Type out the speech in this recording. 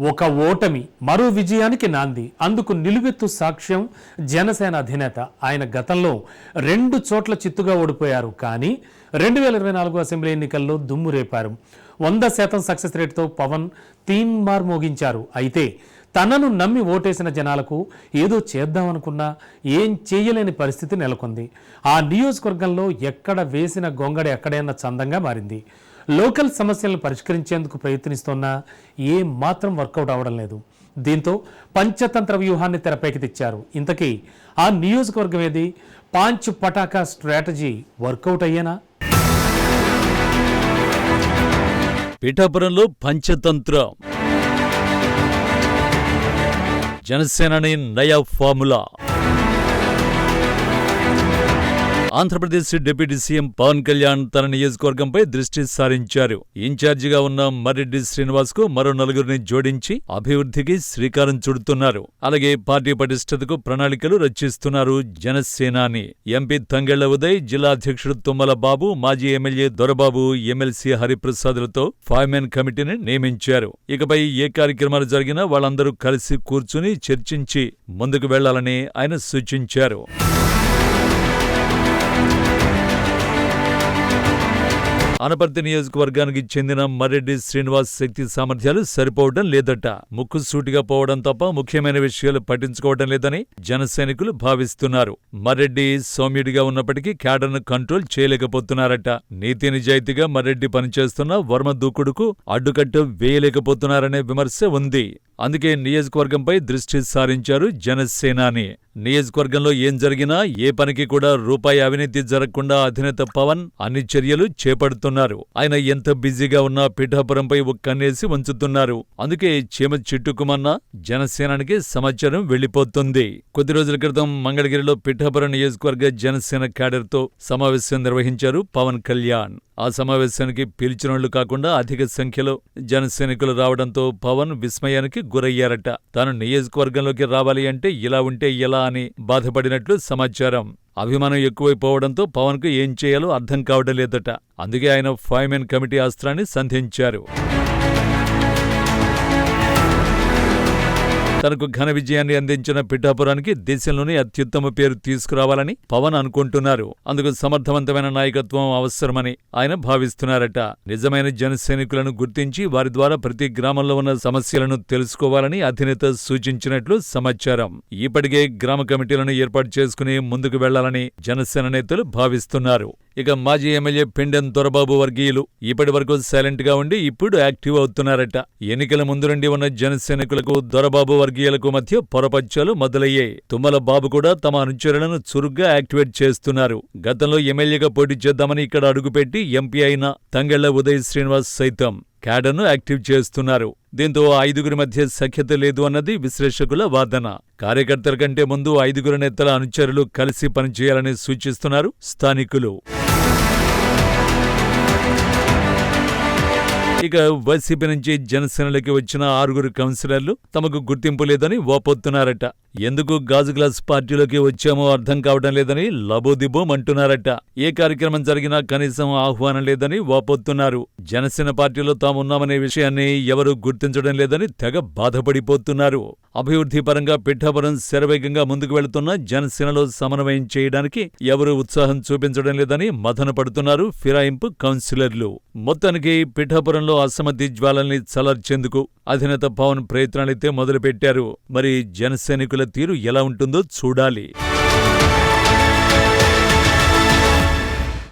ఒక ఓటమి మరో విజయానికి నాంది. అందుకు నిలువెత్తు సాక్ష్యం జనసేన అధినేత. ఆయన గతంలో 2 చోట్ల చిత్తుగా ఓడిపోయారు. కానీ 2024 అసెంబ్లీ ఎన్నికల్లో దుమ్ము రేపారు. 100% సక్సెస్ రేట్తో పవన్ తీన్మార్ మోగించారు. అయితే తనను నమ్మి ఓటేసిన జనాలకు ఏదో చేద్దామనుకున్నా ఏం చేయలేని పరిస్థితి నెలకొంది. ఆ నియోజకవర్గంలో ఎక్కడ వేసిన గొంగడి ఎక్కడైనా చందంగా మారింది. లోకల్ సమస్యలను పరిష్కరించేందుకు ప్రయత్నిస్తున్నా ఏం మాత్రం వర్కౌట్ అవడం లేదు. దీంతో పంచతంత్ర వ్యూహాన్ని తెరపైకి తెచ్చారు. ఇంతకీ ఆ నియోజకవర్గం ఏది? పాంచ్ పటాకా స్ట్రాటజీ వర్కౌట్ అయ్యేనా? పిఠాపురంలో పంచతంత్ర జనసేనని నయా formula. Andhra Pradesh deputy CM Pawan Kalyan తన నియోజకవర్గంపై దృష్టి సారించారు. ఇన్ఛార్జిగా ఉన్న మర్రెడ్డి శ్రీనివాస్ కు మరో 4 జోడించి అభివృద్ధికి శ్రీకారం చుడుతున్నారు. అలాగే పార్టీ పటిష్టతకు ప్రణాళికలు రచిస్తున్నారు జనసేనాని. ఎంపీ తంగెళ్ల ఉదయ్, జిల్లా అధ్యక్షుడు తుమ్మల బాబు, మాజీ ఎమ్మెల్యే దొరబాబు, ఎమ్మెల్సీ హరిప్రసాద్లతో 5 మెన్ కమిటీని నియమించారు. ఇకపై ఏ కార్యక్రమాలు జరిగినా వాళ్ళందరూ కలిసి కూర్చుని చర్చించి ముందుకు వెళ్లాలని ఆయన సూచించారు. అనపర్తి నియోజకవర్గానికి చెందిన మర్రెడ్డి శ్రీనివాస్ శక్తి సామర్థ్యాలు సరిపోవడం లేదట. ముక్కుసూటిగా పోవడం తప్ప ముఖ్యమైన విషయాలు పట్టించుకోవడం లేదని జనసైనికులు భావిస్తున్నారు. మర్రెడ్డి సౌమ్యుడిగా ఉన్నప్పటికీ క్యాడర్ను కంట్రోల్ చేయలేకపోతున్నారట. నీతి నిజాయితీగా మర్రెడ్డి పనిచేస్తున్న వర్మ దూకుడుకు అడ్డుకట్ట వేయలేకపోతున్నారనే విమర్శ ఉంది. అందుకే నియోజకవర్గంపై దృష్టి సారించారు జనసేనాని. నియోజకవర్గంలో ఏం జరిగినా ఏ పనికి కూడా రూపాయి అవినీతి జరగకుండా అధినేత పవన్ అన్ని చర్యలు చేపడుతున్నారు. ఆయన ఎంత బిజీగా ఉన్నా పిఠాపురంపై కన్నేసి ఉంచుతున్నారు. అందుకే చీమ చిట్టుకుమన్నా జనసేనానికి సమాచారం వెళ్లిపోతుంది. కొద్ది రోజుల క్రితం మంగళగిరిలో పిఠాపురం నియోజకవర్గ జనసేన క్యాడర్తో సమావేశం నిర్వహించారు పవన్ కళ్యాణ్. ఆ సమావేశానికి పిలిచినోళ్లు కాకుండా అధిక సంఖ్యలో జనసైనికులు రావడంతో పవన్ విస్మయానికి గురయ్యారట. తాను నియోజకవర్గంలోకి రావాలి అంటే ఇలా ఉంటే ఎలా అని బాధపడినట్లు సమాచారం. అభిమానం ఎక్కువైపోవడంతో పవన్ కు ఏం చేయాలో అర్థం కావడం లేదట. అందుకే ఆయన 5 మెన్ కమిటీ అస్త్రాన్ని సంధించారు. తనకు ఘన విజయాన్ని అందించిన పిఠాపురానికి దేశంలోనే అత్యుత్తమ పేరు తీసుకురావాలని పవన్ అనుకుంటున్నారు. అందుకు సమర్థవంతమైన నాయకత్వం అవసరమని ఆయన భావిస్తున్నారట. నిజమైన జనసైనికులను గుర్తించి వారి ద్వారా ప్రతి గ్రామంలో ఉన్న సమస్యలను తెలుసుకోవాలని అధినేత సూచించినట్లు సమాచారం. ఇప్పటికే గ్రామ కమిటీలను ఏర్పాటు చేసుకుని ముందుకు వెళ్లాలని జనసేన నేతలు భావిస్తున్నారు. ఇక మాజీ ఎమ్మెల్యే పెండెం దొరబాబు వర్గీయులు ఇప్పటి వరకు సైలెంట్ గా ఉండి ఇప్పుడు యాక్టివ్ అవుతున్నారట. ఎన్నికల ముందు నుండి ఉన్న జనసైనికులకు దొరబాబు వర్గీయులకు మధ్య పొరపచ్చాలు మొదలయ్యాయి. తుమ్మల బాబు కూడా తమ అనుచరులను చురుగ్గా యాక్టివేట్ చేస్తున్నారు. గతంలో ఎమ్మెల్యేగా పోటీ చేద్దామని ఇక్కడ అడుగుపెట్టి ఎంపీ అయిన తంగెళ్ల ఉదయ్ శ్రీనివాస్ సైతం క్యాడర్ను యాక్టివ్ చేస్తున్నారు. దీంతో 5 మధ్య సఖ్యత లేదు అన్నది విశ్లేషకుల వాదన. కార్యకర్తల కంటే ముందు 5 నేతల అనుచరులు కలిసి పనిచేయాలని సూచిస్తున్నారు స్థానికులు. ఇక వైసీపీ నుంచి జనసేనలోకి వచ్చిన 6 కౌన్సిలర్లు తమకు గుర్తింపు లేదని వాపోతున్నారట. ఎందుకు గాజు గ్లాస్ పార్టీలోకి వచ్చామో అర్థం కావడం లేదని లబోదిబోమంటున్నారట. ఏ కార్యక్రమం జరిగినా కనీసం ఆహ్వానం లేదని వాపోతున్నారు. జనసేన పార్టీలో తామున్నామనే విషయాన్ని ఎవరూ గుర్తించడం లేదని తెగ బాధపడిపోతున్నారు. అభివృద్ధి పరంగా పిఠాపురం శరవేగంగా ముందుకు వెళుతున్న జనసేనలో సమన్వయం చేయడానికి ఎవరూ ఉత్సాహం చూపించడం లేదని మదన పడుతున్నారు ఫిరాయింపు కౌన్సిలర్లు. మొత్తానికి పిఠాపురంలో అసమ్మతి జ్వాలల్ని చల్లార్చేందుకు అధినేత పవన్ ప్రయత్నాలైతే మొదలుపెట్టారు. మరి జనసైనికుల తీరు ఎలా ఉంటుందో చూడాలి.